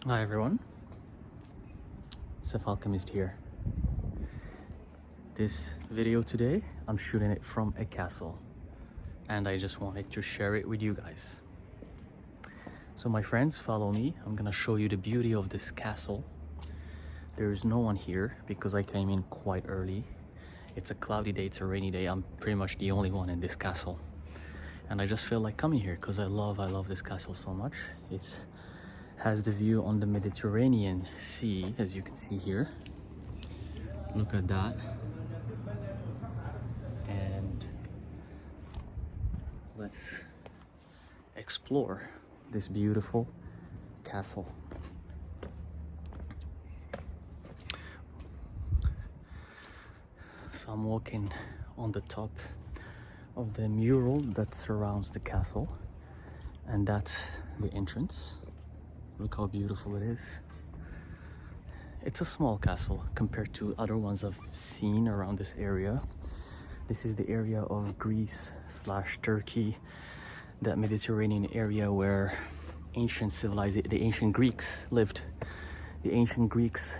Hi everyone, Alchemist here. This video today, I'm shooting it from a castle and I just wanted to share it with you guys. So my friends, follow me. I'm gonna show you the beauty of this castle. There's no one here because I came in quite early. It's a cloudy day, it's a rainy day. I'm pretty much the only one in this castle. And I just feel like coming here because I love this castle so much. It has the view on the Mediterranean Sea, as you can see here. Look at that. And let's explore this beautiful castle. So I'm walking on the top of the mural that surrounds the castle, and that's the entrance. Look how beautiful it is. It's a small castle compared to other ones I've seen around this area. This is the area of Greece / Turkey, that Mediterranean area where the ancient Greeks lived. The ancient Greeks,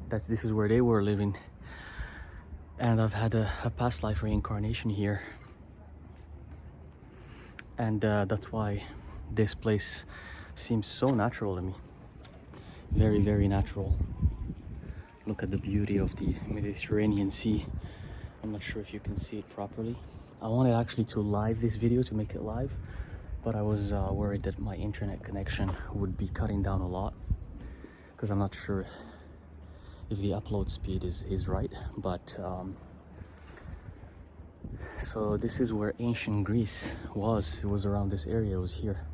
this is where they were living. And I've had a past life reincarnation here. And that's why this place seems so natural to me. Very, very natural. Look at the beauty of the Mediterranean Sea. I'm not sure if you can see it properly. I wanted actually to live this video, to make it live, but I was worried that my internet connection would be cutting down a lot, because I'm not sure if the upload speed is right. But so this is where ancient Greece was. It was around this area. It was here.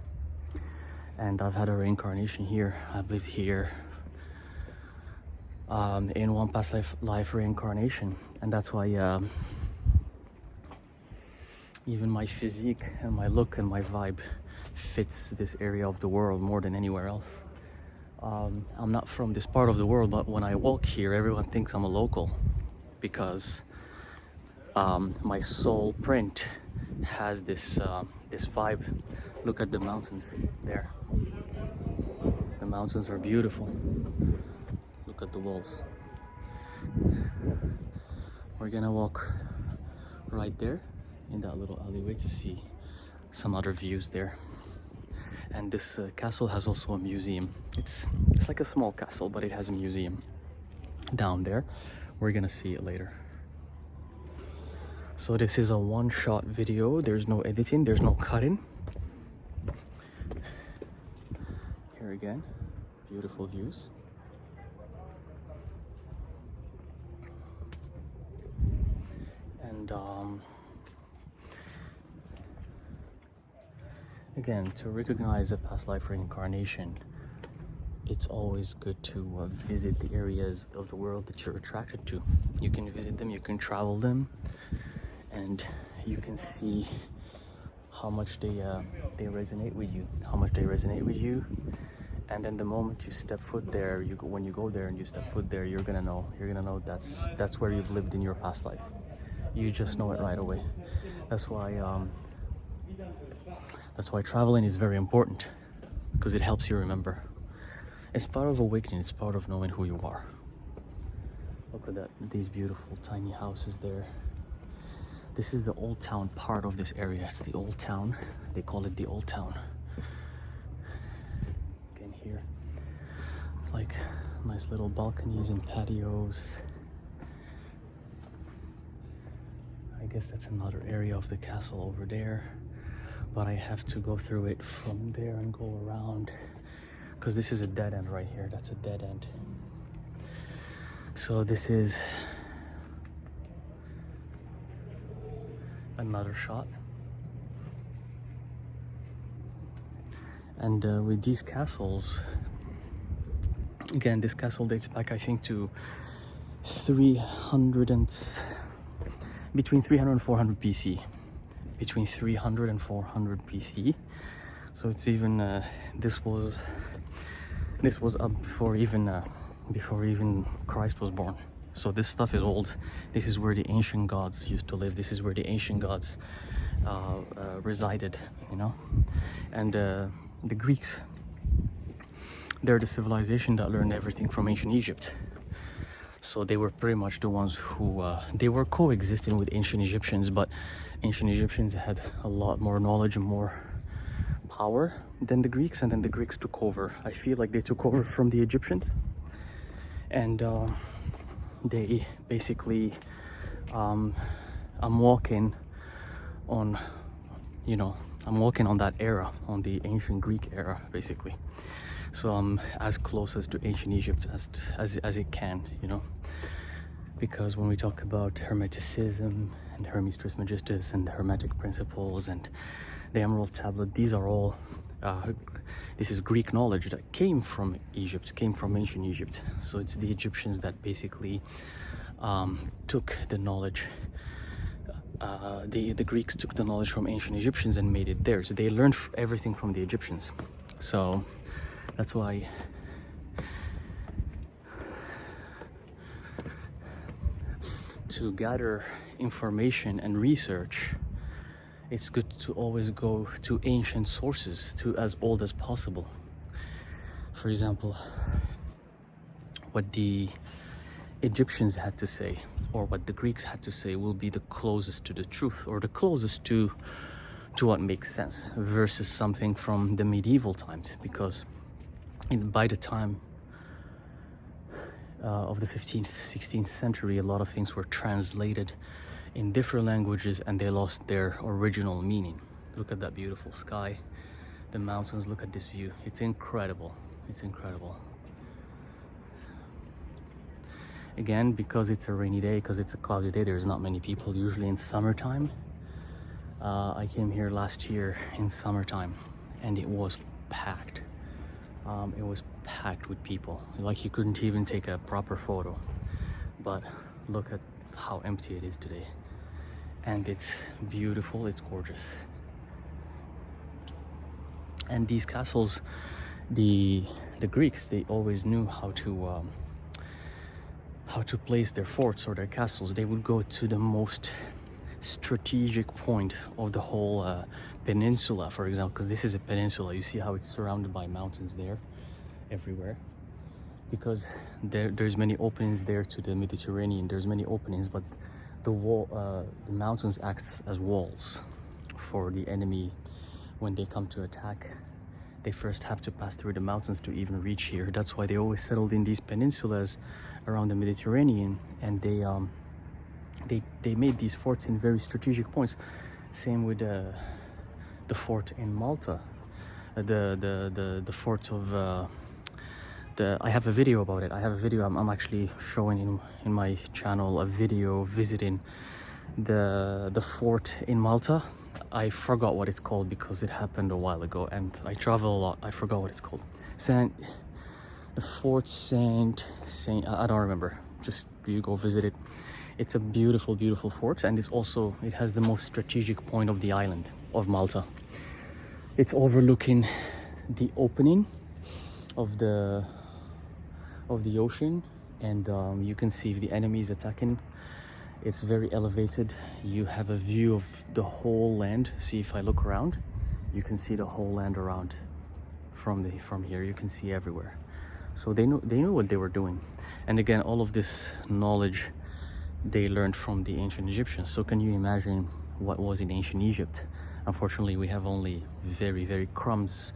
And I've had a reincarnation here. I've lived here in one past life reincarnation, and that's why even my physique and my look and my vibe fits this area of the world more than anywhere else. I'm not from this part of the world, but when I walk here, everyone thinks I'm a local, because my soul print has this vibe. Look at the mountains there. The mountains are beautiful. Look at the walls. We're gonna walk right there in that little alleyway to see some other views there. And this castle has also a museum. It's like a small castle, but it has a museum down there. We're gonna see it later. So this is a one-shot video. There's no editing, there's no cutting. Here again, beautiful views. And again, to recognize a past life reincarnation, it's always good to visit the areas of the world that you're attracted to. You can visit them, you can travel them, and you can see how much they resonate with you. And then the moment you step foot there, when you go there and you step foot there, you're gonna know that's where you've lived in your past life. You just know it right away. That's why traveling is very important, because it helps you remember. It's part of awakening. It's part of knowing who you are. Look at that, these beautiful tiny houses there. This is the old town part of this area. It's the old town. They call it the old town. Again here, like nice little balconies and patios. I guess that's another area of the castle over there, but I have to go through it from there and go around, because this is a dead end right here. That's a dead end. So this is another shot. And with these castles, again, this castle dates back, I think, to between 300 and 400 BC. Between 300 and 400 BC. So it's even this was up before even Christ was born. So this stuff is old. This is where the ancient gods used to live. This is where the ancient gods resided, you know. And the Greeks they're the civilization that learned everything from ancient Egypt. So they were pretty much the ones who they were coexisting with ancient Egyptians, but ancient Egyptians had a lot more knowledge and more power than the Greeks, and then the Greeks took over. I feel like they took over from the Egyptians, and they basically I'm walking on, you know, I'm walking on that era, on the ancient Greek era, basically. So I'm as close as to ancient Egypt as it can, you know, because when we talk about Hermeticism and Hermes Trismegistus and the Hermetic principles and the Emerald Tablet, these are all this is Greek knowledge that came from Egypt, came from ancient Egypt. So it's the Egyptians that basically took the knowledge. The Greeks took the knowledge from ancient Egyptians and made it theirs. They learned everything from the Egyptians. So that's why to gather information and research, it's good to always go to ancient sources, to as old as possible. For example, what the Egyptians had to say or what the Greeks had to say will be the closest to the truth, or the closest to what makes sense, versus something from the medieval times, because by the time of the 15th, 16th century, a lot of things were translated in different languages and they lost their original meaning. Look at that beautiful sky, the mountains, look at this view. It's incredible. It's incredible. Again, because it's a rainy day, because it's a cloudy day, there's not many people. Usually in summertime, I came here last year in summertime and it was packed. It was packed with people. Like you couldn't even take a proper photo. But look at how empty it is today. And it's beautiful, it's gorgeous. And these castles, the Greeks, they always knew how to place their forts or their castles. They would go to the most strategic point of the whole peninsula, for example, because this is a peninsula. You see how it's surrounded by mountains there, everywhere, because there's many openings there to the Mediterranean. There's many openings, but the mountains act as walls for the enemy. When they come to attack, they first have to pass through the mountains to even reach here. That's why they always settled in these peninsulas around the Mediterranean, and they made these forts in very strategic points. Same with the fort in Malta, the fort of I have a video about it. I have a video. I'm actually showing in my channel a video visiting the fort in Malta. I forgot what it's called because it happened a while ago and I travel a lot. I forgot what it's called. Fort Saint, I don't remember. Just you go visit it. It's a beautiful, beautiful fort, and it has the most strategic point of the island of Malta. It's overlooking the opening of the ocean, and you can see if the enemy is attacking. It's very elevated. You have a view of the whole land. See, if I look around, you can see the whole land around from here. You can see everywhere. So they knew what they were doing. And again, all of this knowledge they learned from the ancient Egyptians. So can you imagine what was in ancient Egypt? Unfortunately, we have only very, very crumbs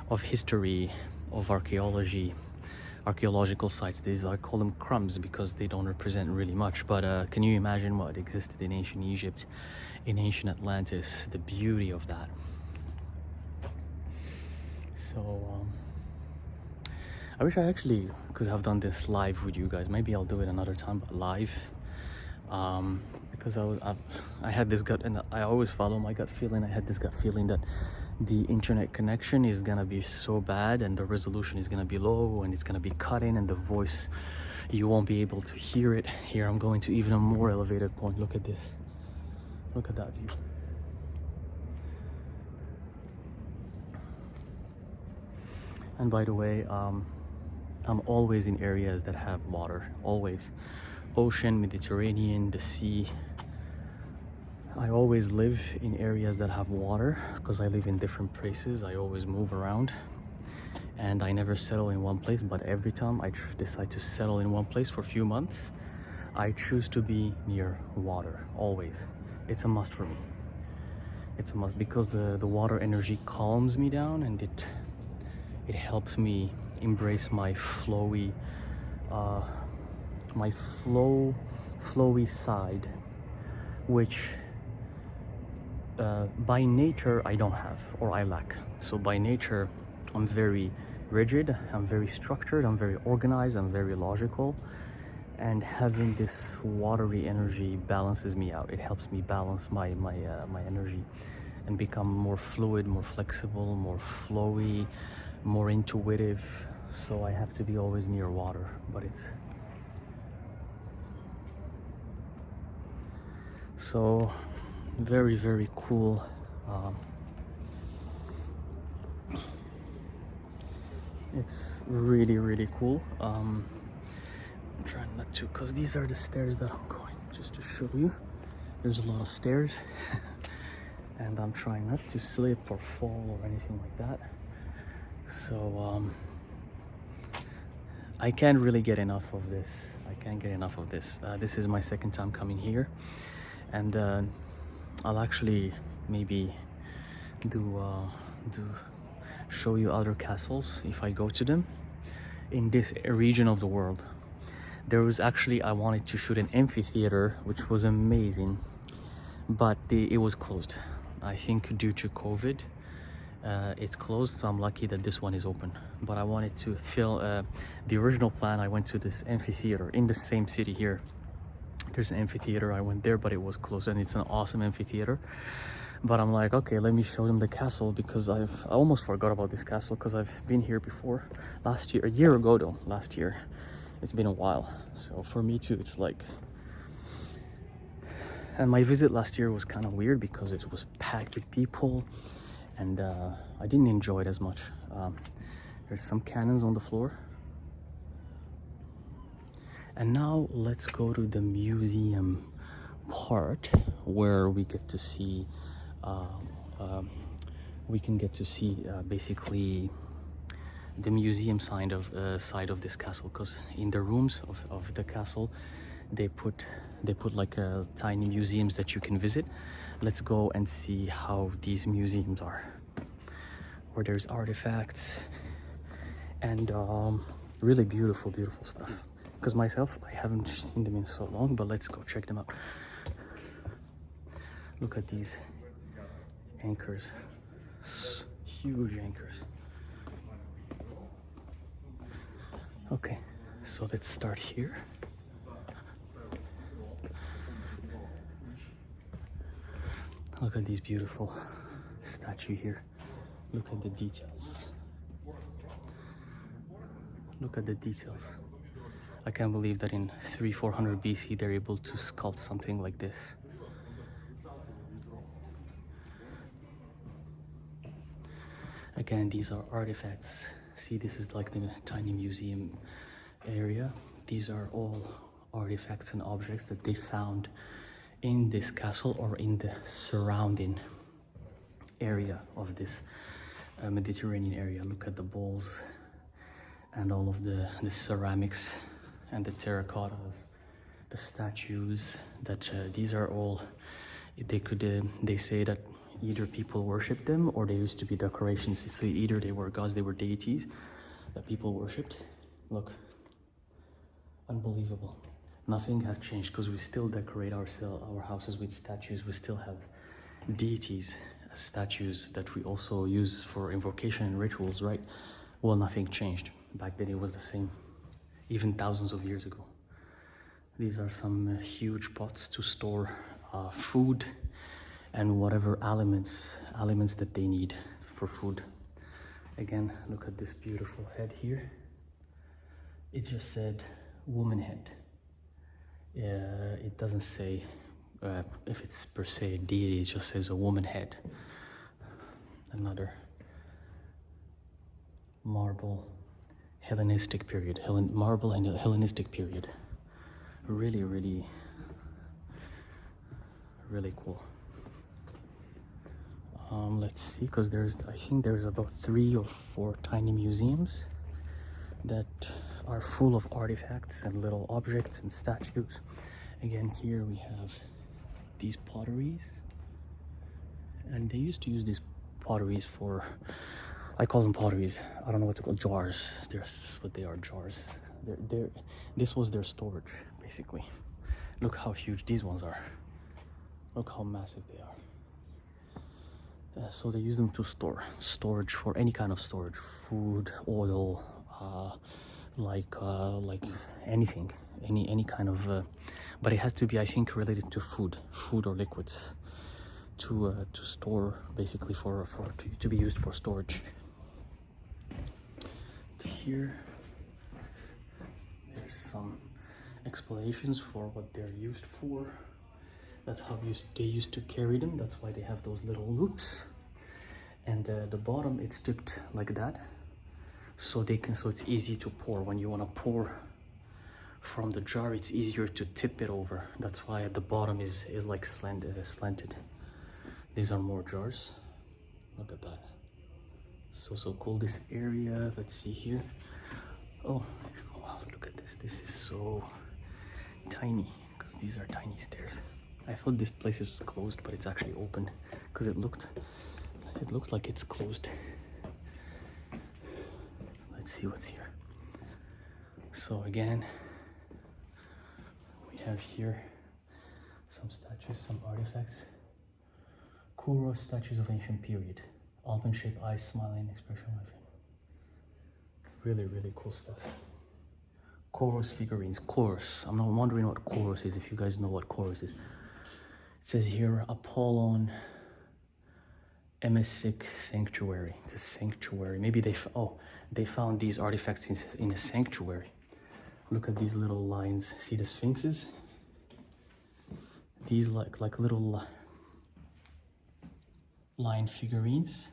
of history, of archaeology, archaeological sites. I call them crumbs because they don't represent really much. But can you imagine what existed in ancient Egypt, in ancient Atlantis, the beauty of that? So I wish I actually could have done this live with you guys. Maybe I'll do it another time, but live. Because I had this gut, and I always follow my gut feeling. I had this gut feeling that the internet connection is gonna be so bad and the resolution is gonna be low and it's gonna be cutting and the voice, you won't be able to hear it. Here I'm going to even a more elevated point. Look at this. Look at that view. And by the way, I'm always in areas that have water, always. Ocean, Mediterranean, the sea. I always live in areas that have water because I live in different places. I always move around. and I never settle in one place, but every time I decide to settle in one place for a few months, I choose to be near water, always. It's a must for me. It's a must because the water energy calms me down, and it helps me embrace my flowy flowy side, which by nature I don't have, or I lack. So by nature I'm very rigid, I'm very structured, I'm very organized, I'm very logical, and having this watery energy balances me out. It helps me balance my energy and become more fluid, more flexible, more flowy, more intuitive. So I have to be always near water, but it's so very, very cool. It's really, really cool. I'm trying not to, because these are the stairs that I'm going, just to show you. There's a lot of stairs and I'm trying not to slip or fall or anything like that. So I can't really get enough of this. I can't get enough of this. This is my second time coming here, and I'll actually maybe show you other castles if I go to them in this region of the world. There was actually, I wanted to shoot an amphitheater, which was amazing, but it was closed. I think due to COVID, it's closed, so I'm lucky that this one is open. But I wanted to film the original plan. I went to this amphitheater in the same city here. There's an amphitheater. I went there, but it was closed, and it's an awesome amphitheater. But I'm like, okay, let me show them the castle, because I almost forgot about this castle, because I've been here before last year, a year ago though, last year. It's been a while, so for me too, it's like, and my visit last year was kind of weird because it was packed with people, and I didn't enjoy it as much. There's some cannons on the floor. And now let's go to the museum part, where we get to see basically the museum side of this castle, because in the rooms of the castle they put like tiny museums that you can visit. Let's go and see how these museums are, where there's artifacts and really beautiful stuff, because myself, I haven't seen them in so long, but let's go check them out. Look at these anchors, huge anchors. Okay, so let's start here. Look at these beautiful statue here. Look at the details. Look at the details. I can't believe that in 300-400 BC they're able to sculpt something like this. Again, these are artifacts. See, this is like the tiny museum area. These are all artifacts and objects that they found in this castle or in the surrounding area of this Mediterranean area. Look at the bowls and all of the ceramics and the terracottas, the statues. That these are all, they say that either people worshiped them or they used to be decorations. So either they were gods, they were deities that people worshipped. Look, unbelievable. Nothing has changed, because we still decorate our houses with statues. We still have deities as statues that we also use for invocation and rituals, right? Well, nothing changed. Back then it was the same, even thousands of years ago. These are some huge pots to store food and whatever elements that they need for food. Again, look at this beautiful head here. It just said woman head. It doesn't say if it's per se a deity, it just says a woman head. Another marble Hellenistic period, marble and Hellenistic period. Really, really, really cool. Let's see, because I think there's about 3 or 4 tiny museums that are full of artifacts and little objects and statues. Again, here we have these potteries, and they used to use these potteries for, I call them potteries, I don't know what to call, jars. There's what they are, jars. This was their storage, basically. Look how huge these ones are. Look how massive they are. So they use them to storage for any kind of storage, food, oil, like anything, any kind of, but it has to be, I think, related to food or liquids, to store, basically to be used for storage. Here, there's some explanations for what they're used for. That's how they used to carry them. That's why they have those little loops. And the bottom, it's tipped like that, so it's easy to pour. When you want to pour from the jar, it's easier to tip it over. That's why at the bottom is like slanted. These are more jars. Look at that. So cool. This area, let's see here. Oh wow, look at this. This is so tiny, because these are tiny stairs. I thought this place is closed, but it's actually open, because it looked like it's closed. Let's see what's here. So again, we have here some statues, some artifacts. Kuro statues of ancient period. Almond-shaped eyes, smiling expression. Really, really cool stuff. Chorus figurines. Chorus. I'm not wondering what chorus is, if you guys know what chorus is. It says here, Apollon Emesic Sanctuary. It's a sanctuary. Maybe they found these artifacts in a sanctuary. Look at these little lines. See the sphinxes? These like little line figurines.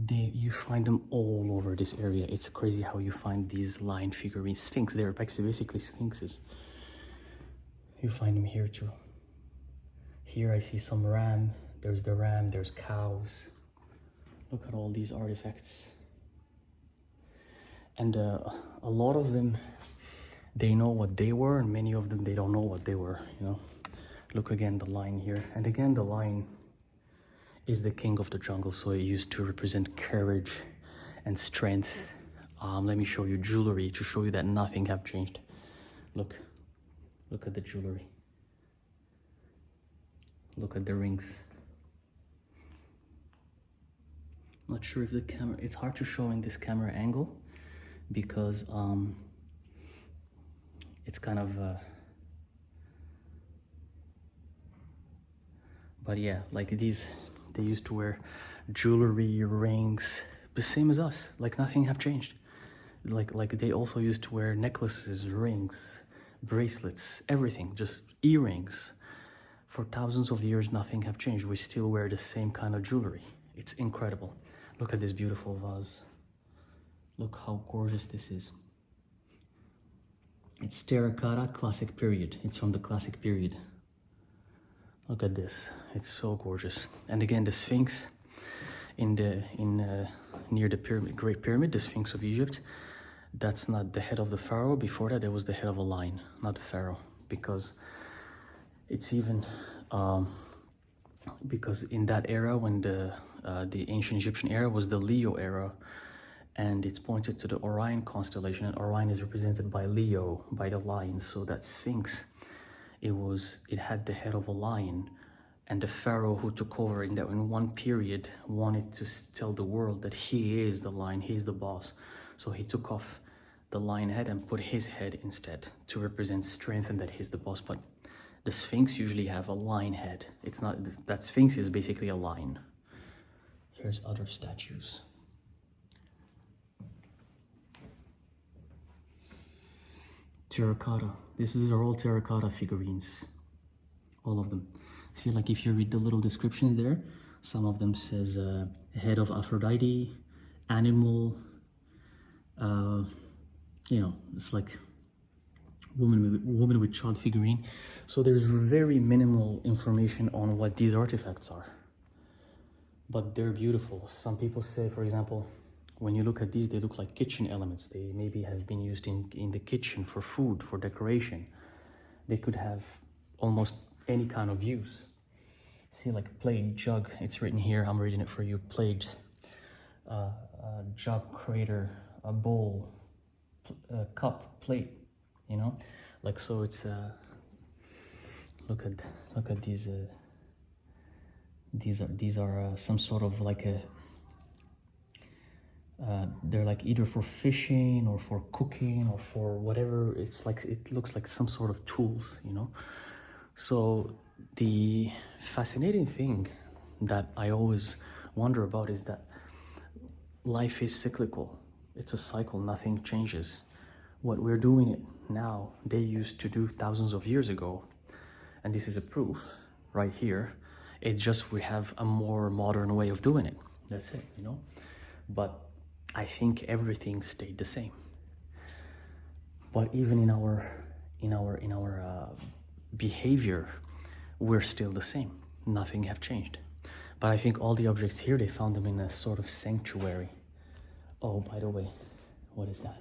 You find them all over this area. It's crazy how you find these line figurines. Sphinx, they're basically sphinxes. You find them here too. Here I see some ram. There's the ram, there's cows. Look at all these artifacts. And a lot of them, they know what they were, and many of them, they don't know what they were, you know. Look again, the lion here. And again, the lion is the king of the jungle, so it used to represent courage and strength. Let me show you jewelry to show you that nothing have changed. Look at the jewelry. Look at the rings. I'm not sure if the camera, it's hard to show in this camera angle, because it's kind of but yeah, like these, they used to wear jewelry, rings, the same as us, like nothing have changed. Like they also used to wear necklaces, rings, bracelets, everything, just earrings. For thousands of years, nothing have changed. We still wear the same kind of jewelry. It's incredible. Look at this beautiful vase. Look how gorgeous this is. It's terracotta, classic period. It's from the classic period. Look at this. It's so gorgeous. And again, the Sphinx near the pyramid, Great Pyramid, the Sphinx of Egypt. That's not the head of the pharaoh. Before that, there was the head of a lion, not the pharaoh, because it's even because in that era, when the ancient Egyptian era was the Leo era, and it's pointed to the Orion constellation, and Orion is represented by Leo, by the lion. So that Sphinx, it had the head of a lion, and the pharaoh who took over in one period wanted to tell the world that he is the lion, he is the boss. So he took off the lion head and put his head instead to represent strength and that he's the boss. But the Sphinx usually have a lion head. It's not, that Sphinx is basically a lion. Here's other statues. Terracotta. Are all terracotta figurines. All of them. See, like if you read the little descriptions there, some of them says head of Aphrodite, animal, you know, it's like woman with child figurine. So there's very minimal information on what these artifacts are, but they're beautiful. Some people say, for example, when you look at these, they look like kitchen elements. They maybe have been used in the kitchen for food, for decoration. They could have almost any kind of use. See, like plate, jug, it's written here, I'm reading it for you. Plate, jug, crater, a bowl, cup, plate, you know? Like, so it's, look at these are some sort of like a, they're like either for fishing or for cooking or for whatever. It's like, it looks like some sort of tools, you know? So the fascinating thing that I always wonder about is that life is cyclical. It's a cycle, nothing changes. What we're doing it now, they used to do thousands of years ago. And this is a proof right here. It's just we have a more modern way of doing it. That's it, you know? But I think everything stayed the same. But even in our behavior, we're still the same. Nothing have changed. But I think all the objects here, they found them in a sort of sanctuary. Oh, by the way, what is that?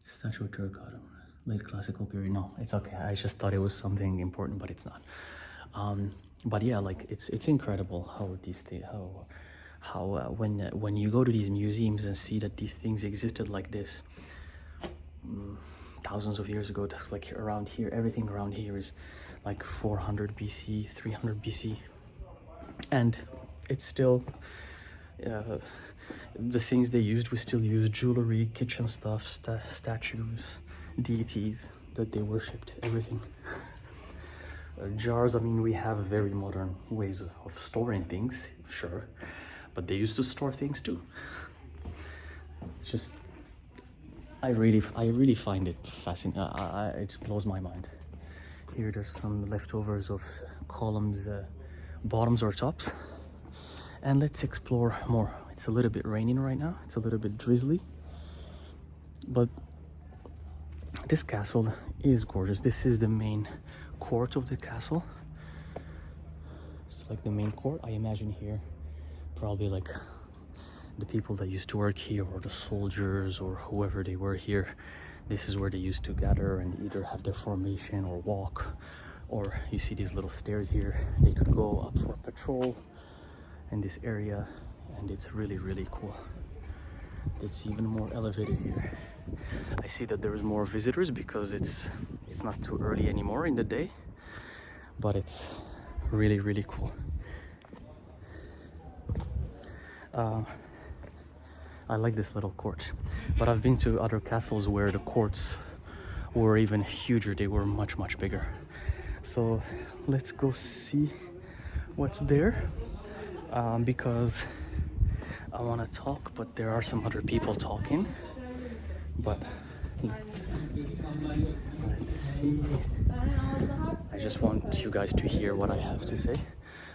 Statue of Terracotta, late classical period. No, it's okay. I just thought it was something important, but it's not. But yeah, like it's incredible how these things, when you go to these museums and see that these things existed like this thousands of years ago, like around here, everything around here is like 400 BC, 300 BC, and it's still the things they used. We still use jewelry, kitchen stuff, statues, deities that they worshipped, everything. Jars, I mean, we have very modern ways of storing things, sure, but they used to store things too. It's just, I really find it fascinating. It blows my mind. Here there's some leftovers of columns, bottoms or tops. And let's explore more. It's a little bit raining right now. It's a little bit drizzly. But this castle is gorgeous. This is the main court of the castle. It's like the main court. I imagine here probably like the people that used to work here, or the soldiers, or whoever they were here. This is where they used to gather and either have their formation or walk. Or you see these little stairs here. They could go up for patrol in this area, and it's really cool. It's even more elevated here. I see that there is more visitors because it's not too early anymore in the day, but it's really cool. I like this little court, but I've been to other castles where the courts were even huger. They were much bigger. So let's go see what's there, because I want to talk, but there are some other people talking. But let's see. I just want you guys to hear what I have to say.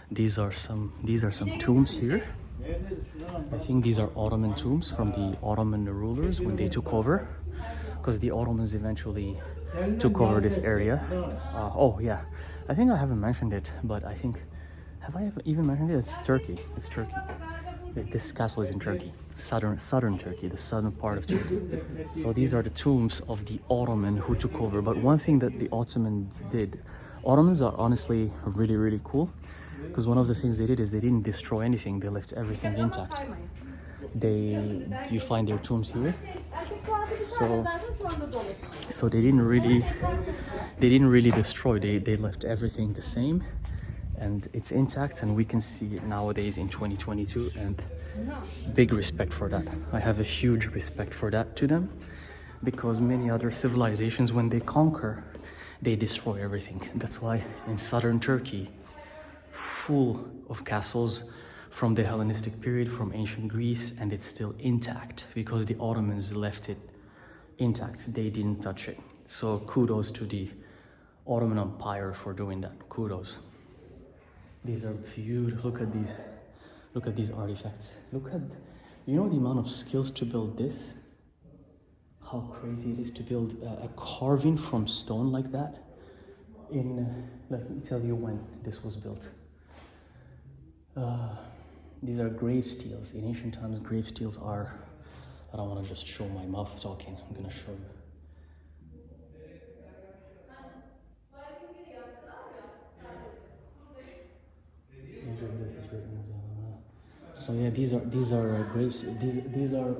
These are some tombs here. I think these are Ottoman tombs from the Ottoman rulers when they took over, because the Ottomans eventually took over this area. Oh yeah, I think I haven't mentioned it, but I think, have I even mentioned it? It's Turkey. It's Turkey. This castle is in Turkey, southern Turkey, the southern part of Turkey. So these are the tombs of the Ottoman who took over. But one thing that the Ottomans did, Ottomans are honestly really cool, because one of the things they did is they didn't destroy anything. They left everything intact. You find their tombs here. So they didn't really destroy. They left everything the same, and it's intact, and we can see it nowadays in 2022, and big respect for that. I have a huge respect for that to them, because many other civilizations, when they conquer, they destroy everything. That's why in southern Turkey, full of castles from the Hellenistic period, from ancient Greece, and it's still intact because the Ottomans left it intact. They didn't touch it. So kudos to the Ottoman Empire for doing that. Kudos. These are beautiful. Look at these artifacts. You know the amount of skills to build this? how crazy it is to build a carving from stone like that. Let me tell you when this was built. These are grave steels. In ancient times, grave steels are. I don't want to just show my mouth talking. I'm gonna show you. Age of death is written. So yeah, these are graves. These are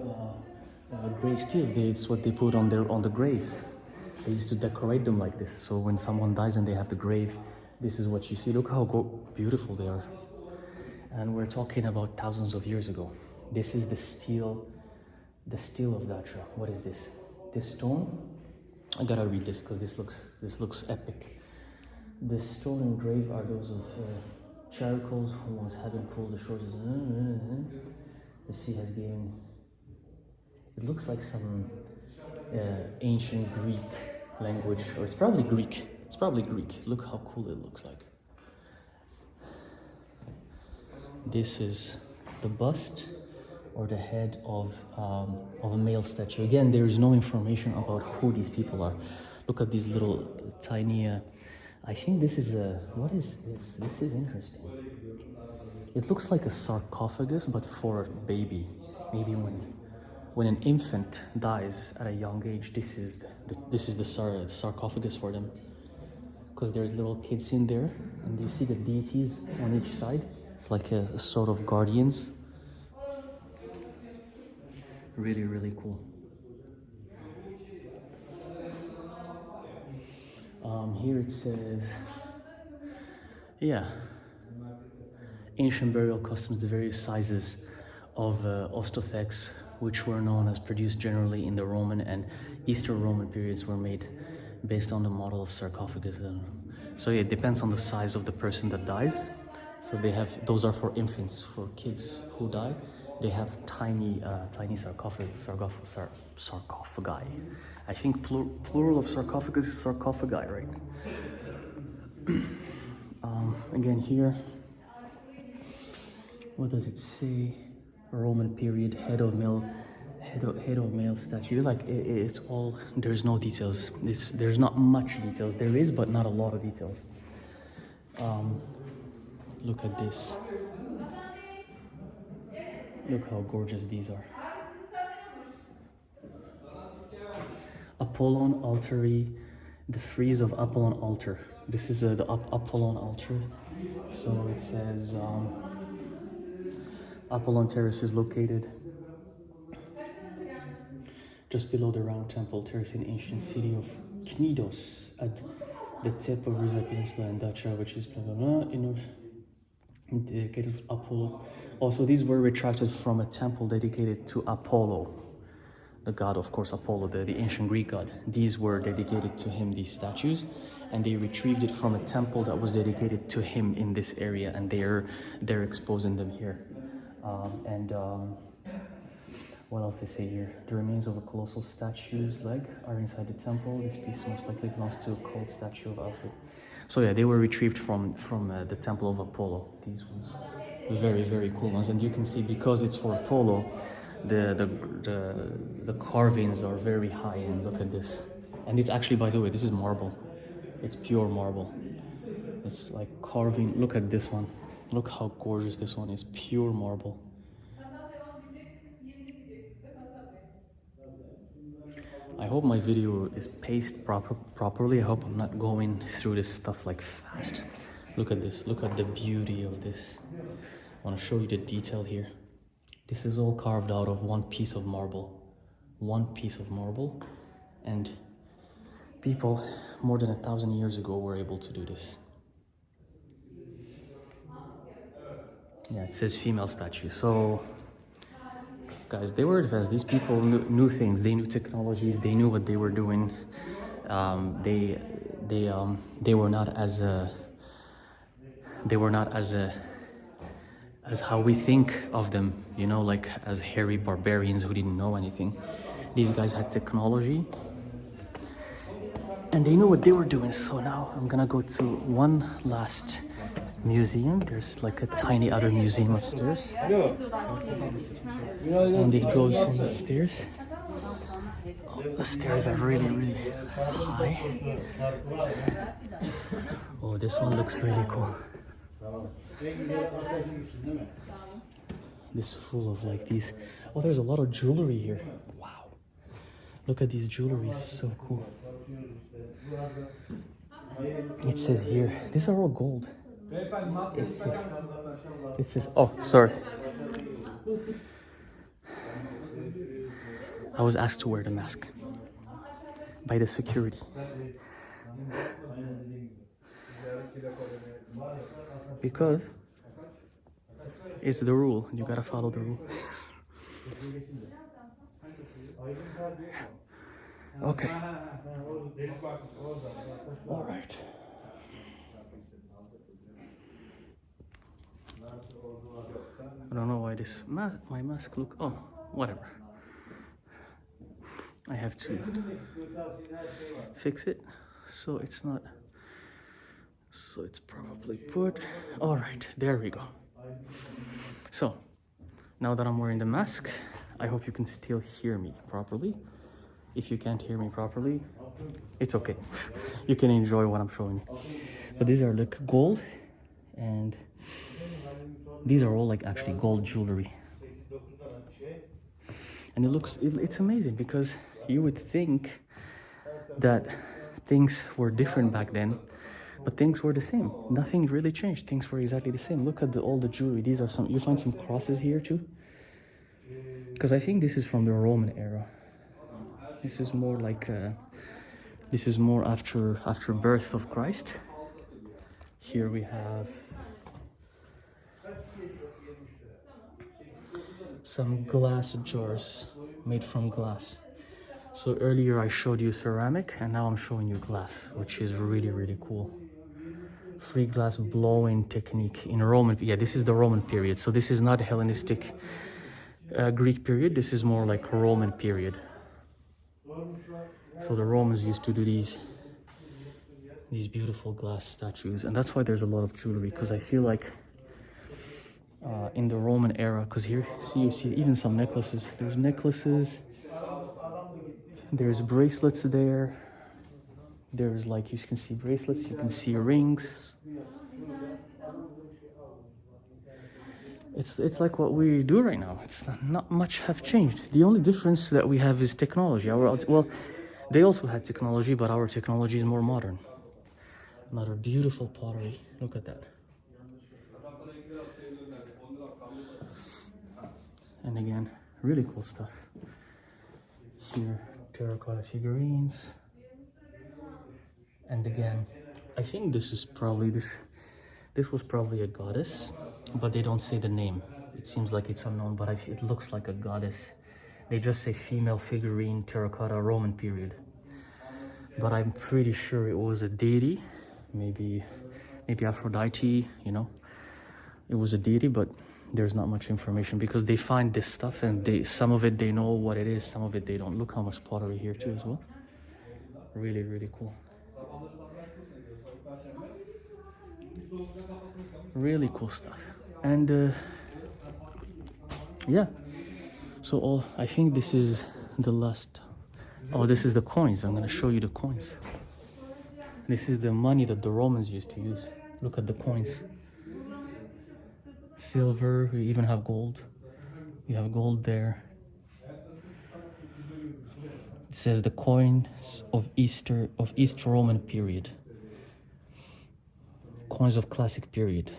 grave steels. It's what they put on the graves. They used to decorate them like this. So when someone dies and they have the grave, this is what you see. Look how beautiful they are. And we're talking about thousands of years ago. This is the steel of Datra. What is this? This stone. I gotta read this because this looks epic. The stone and grave are those of charcoals who once having pulled the shores. The sea has given. It looks like some ancient Greek language, or it's probably Greek. It's probably Greek. Look how cool it looks like. This is the bust or the head of a male statue. Again, there is no information about who these people are. Look at these little tiny. I think this is what is this? This is interesting. It looks like a sarcophagus, but for a baby. Maybe when an infant dies at a young age, this is the sarcophagus for them. Because there's little kids in there, and you see the deities on each side. It's like a sort of guardians. Really, really cool. Here it says, yeah, ancient burial customs, the various sizes of ostothecs, which were known as produced generally in the Roman and Eastern Roman periods, were made based on the model of sarcophagus. So yeah, it depends on the size of the person that dies. So those are for infants, for kids who die. They have tiny sarcophagi. I think plural of sarcophagus is sarcophagi, right? Again here, what does it say? Roman period, head of male statue. Like it's all. There's no details. There's not much details. There is, but not a lot of details. Look at this. Look how gorgeous these are. Apollon altary, the frieze of Apollon altar. This is the Apollon altar. So it says Apollon terrace is located just below the round temple terrace in ancient city of Knidos at the tip of Riza Peninsula and Dacia, which is blah blah blah. Dedicated to Apollo. Also, these were retracted from a temple dedicated to Apollo, the god, of course, Apollo, the ancient Greek god. These were dedicated to him, these statues, and they retrieved it from a temple that was dedicated to him in this area, and they're exposing them here. What else they say here? The remains of a colossal statue's leg are inside the temple. This piece most likely belongs to a cold statue of Alfred. So yeah, they were retrieved from the temple of Apollo. These ones, very, very cool ones, and you can see because it's for Apollo, the carvings are very high end. Look at this, and it's actually, by the way, this is marble. It's pure marble. It's like carving. Look at this one. Look how gorgeous this one is. Pure marble. I hope my video is paced properly. I hope I'm not going through this stuff like fast. Look at this. Look at the beauty of this. I want to show you the detail here. This is all carved out of one piece of marble. One piece of marble. And people more than 1,000 years ago were able to do this. Yeah, it says female statue. So guys, they were advanced. These people knew things. They knew technologies. They knew what they were doing. They were not as how we think of them, you know, like as hairy barbarians who didn't know anything. These guys had technology, and they knew what they were doing. So now I'm gonna go to one last museum. There's like a tiny other museum upstairs, and it goes on the stairs. The stairs are really, really high. Oh, this one looks really cool. This full of like these. Oh, there's a lot of jewelry here. Wow. Look at these jewelry, it's so cool. It says here, these are all gold. It's here. It says, oh, sorry. I was asked to wear the mask by the security. Because it's the rule, you gotta follow the rule. Okay. All right. I don't know why this my mask look. Oh, whatever. I have to fix it so it's not. So it's probably put. All right, there we go. So now that I'm wearing the mask, I hope you can still hear me properly. If you can't hear me properly, it's okay. You can enjoy what I'm showing you. But these are like gold, and these are all like actually gold jewelry. And it's amazing because you would think that things were different back then, but things were the same. Nothing really changed. Things were exactly the same. Look at all the jewelry. These are you find some crosses here too. Because I think this is from the Roman era. This is more like, this is more after birth of Christ. Here we have some glass jars made from glass. So earlier I showed you ceramic and now I'm showing you glass, which is really, really cool. Free glass blowing technique in Roman, yeah, this is the Roman period. So this is not Hellenistic Greek period, this is more like Roman period. So the Romans used to do these beautiful glass statues, and that's why there's a lot of jewelry, because I feel like in the Roman era, because here you see even some necklaces. There's necklaces, there's bracelets there. There's like, you can see bracelets, you can see rings. It's like what we do right now. It's not much have changed. The only difference that we have is technology. Well, they also had technology, but our technology is more modern. Another beautiful pottery. Look at that. And again, really cool stuff. Here, terracotta figurines. And again, I think this was probably a goddess, but they don't say the name. It seems like it's unknown, but it looks like a goddess. They just say female figurine, terracotta, Roman period. But I'm pretty sure it was a deity, maybe Aphrodite, you know. It was a deity, but there's not much information because they find this stuff and some of it they know what it is, some of it they don't. Look how much pottery here too as well. Really, really cool. Really cool stuff. And yeah, so I think this is the last. Oh, this is the coins. I'm going to show you the coins. This is the money that the Romans used to use. Look at the coins. Silver, we even have gold. You have gold there. It says the coins of East Roman period. Coins of classic period.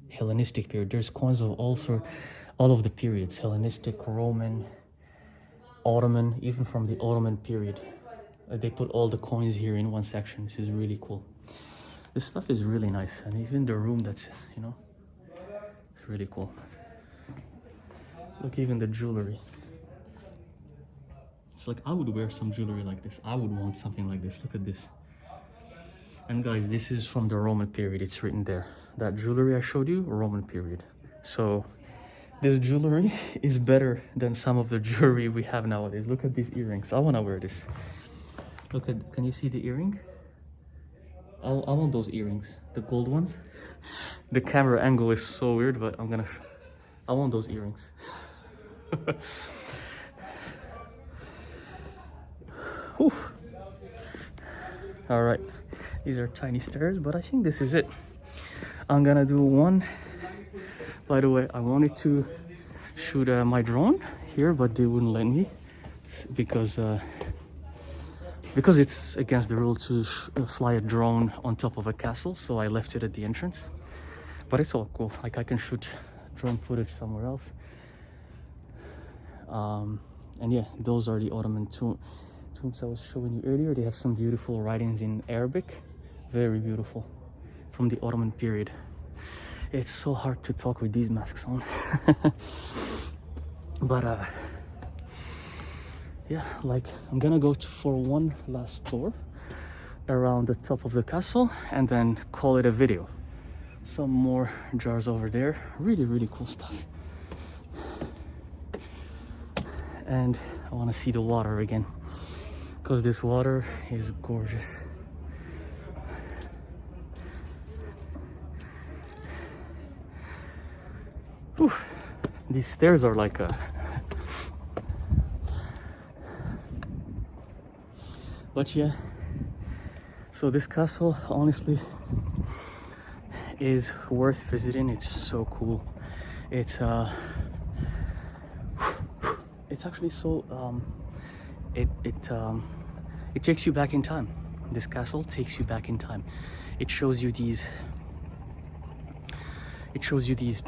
Hellenistic period. There's coins of all of the periods. Hellenistic, Roman, Ottoman, even from the Ottoman period. They put all the coins here in one section. This is really cool. This stuff is really nice. And even the room that's, you know, it's really cool. Look, even the jewelry. It's like, I would wear some jewelry like this. I would want something like this. Look at this. And guys, this is from the Roman period. It's written there. That jewelry I showed you, Roman period. So this jewelry is better than some of the jewelry we have nowadays. Look at these earrings. I want to wear this. Look at, can you see the earring? I want those earrings, the gold ones. The camera angle is so weird, but I want those earrings. Whew. All right, these are tiny stairs, but I think this is it. I'm gonna do one. By the way, I wanted to shoot my drone here, but they wouldn't let me because it's against the rule to fly a drone on top of a castle, so I left it at the entrance. But it's all cool, like I can shoot drone footage somewhere else. And yeah, those are the Ottoman tombs I was showing you earlier. They have some beautiful writings in Arabic, very beautiful, from the Ottoman period. It's so hard to talk with these masks on. But yeah, like I'm gonna go for one last tour around the top of the castle and then call it a video. Some more jars over there, really cool stuff. And I want to see the water again, because this water is gorgeous. Whew. These stairs are like a... But yeah, so this castle honestly is worth visiting. It's so cool. It's actually so it takes you back in time. This castle takes you back in time. It shows you these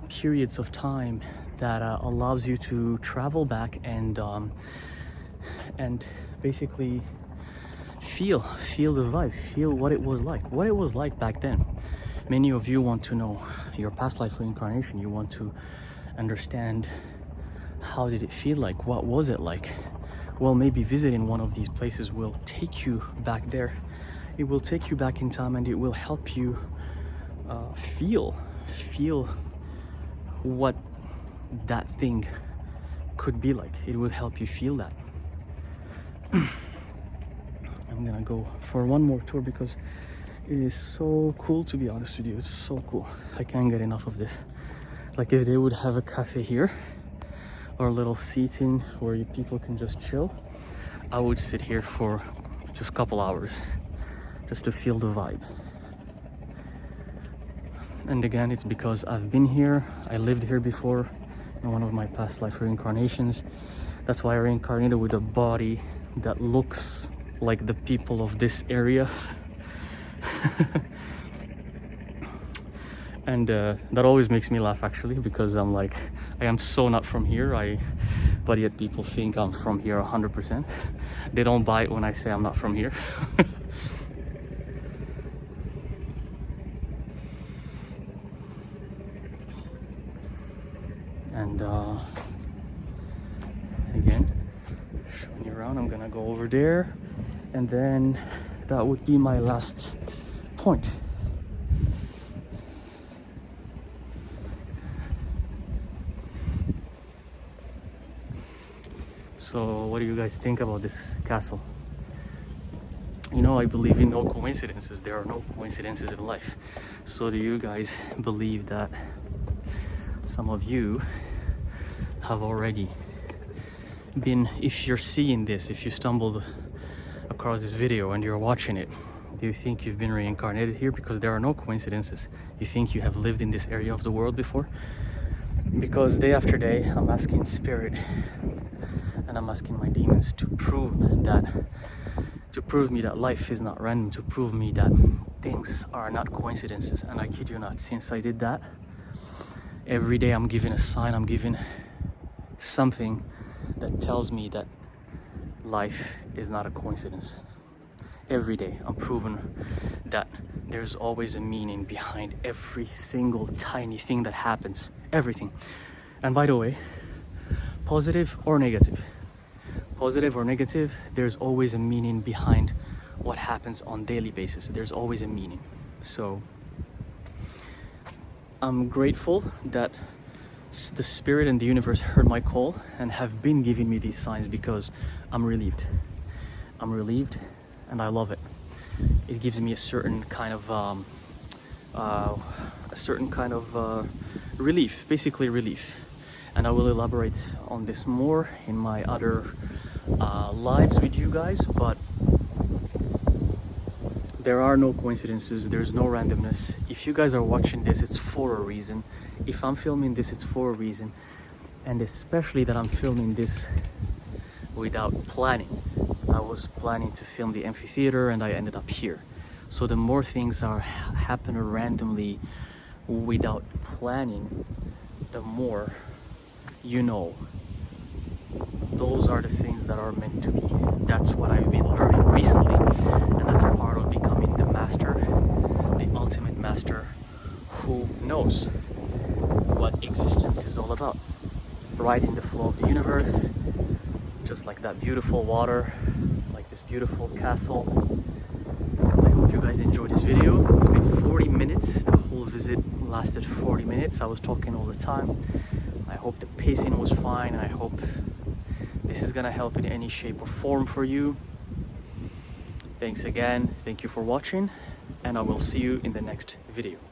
periods of time that allows you to travel back and basically feel the vibe, feel what it was like back then. Many of you want to know your past life reincarnation. You want to understand, how did it feel like? What was it like? Well, maybe visiting one of these places will take you back there. It will take you back in time, and it will help you feel what that thing could be like. It will help you feel that. I'm gonna go for one more tour because it is so cool, to be honest with you. It's so cool. I can't get enough of this. Like if they would have a cafe here or a little seating where people can just chill, I would sit here for just a couple hours just to feel the vibe. And again, it's because I've been here, I lived here before in one of my past life reincarnations. That's why I reincarnated with a body that looks like the people of this area. And that always makes me laugh, actually, because I'm like, I am so not from here, but yet people think I'm from here 100%. They don't buy it when I say I'm not from here. And again, showing you around, I'm gonna go over there, and then that would be my last point. So what do you guys think about this castle? You know, I believe in no coincidences. There are no coincidences in life. So do you guys believe that some of you have already been, if you're seeing this, if you stumbled across this video and you're watching it, do you think you've been reincarnated here? Because there are no coincidences. You think you have lived in this area of the world before? Because day after day, I'm asking spirit and I'm asking my demons to prove me that life is not random, to prove me that things are not coincidences. And I kid you not, since I did that, every day I'm given a sign, I'm given something that tells me that life is not a coincidence. Every day I'm proven that there's always a meaning behind every single tiny thing that happens. Everything. And by the way, positive or negative, there's always a meaning behind what happens on daily basis. There's always a meaning. So I'm grateful that the spirit and the universe heard my call and have been giving me these signs, because I'm relieved and I love it. It gives me a certain kind of relief, basically relief. And I will elaborate on this more in my other lives with you guys, but there are no coincidences, there's no randomness. If you guys are watching this, it's for a reason. If I'm filming this, it's for a reason. And especially that I'm filming this without planning. I was planning to film the amphitheater and I ended up here. So the more things are happen randomly without planning, the more you know. Those are the things that are meant to be. That's what I've been learning recently, and that's part of becoming the master, the ultimate master who knows what existence is all about. Riding the flow of the universe, just like that beautiful water, like this beautiful castle. I hope you guys enjoyed this video. It's been 40 minutes. The whole visit lasted 40 minutes. I was talking all the time. I hope the pacing was fine. I hope this is gonna help in any shape or form for you. Thanks again. Thank you for watching, and I will see you in the next video.